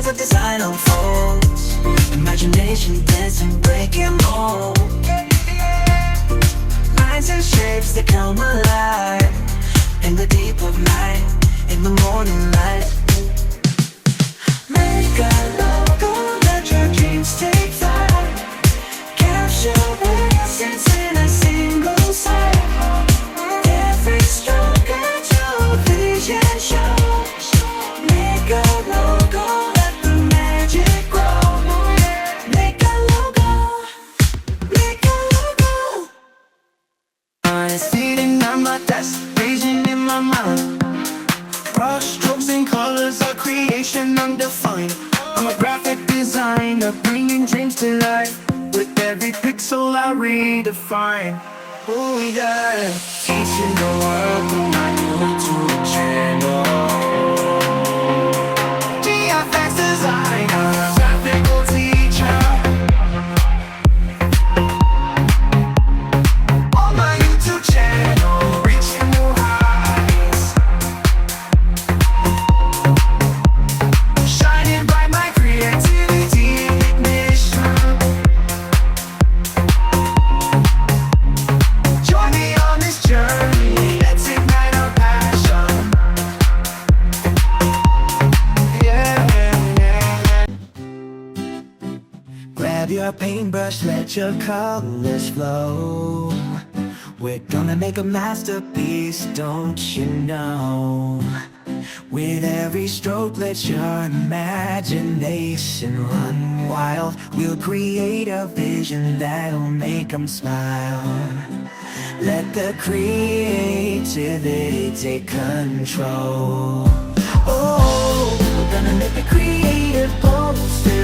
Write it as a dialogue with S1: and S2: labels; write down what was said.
S1: colors of design unfolds. Imagination dancing, breaking mold. Lines and shapes that come alive in the deep of night, in the morning light. Make a logo, let your dreams take flight. Capture essence in a single sight. Every stroke a vision shows. Make a logo, let the magic grow. Make a logo, make a logo. It's sitting on my desk, vision in my mind. Brush strokes and colors are creation undefined. I'm a graphic designer, bringing dreams to life. With every pixel I redefine. Oh yeah, teaching the world through my YouTube channel. GFX designer, graphical teacher. On my YouTube channel, reaching new heights. Shining bright, my creativity ignition. Join me on this journey, let's ignite our passion. Yeah, yeah, yeah. Grab your paintbrush, let your colors flow. We're gonna make a masterpiece, don't you know? With every stroke, let your imagination run wild. We'll create a vision that'll make them smile. Let the creativity take control. Oh,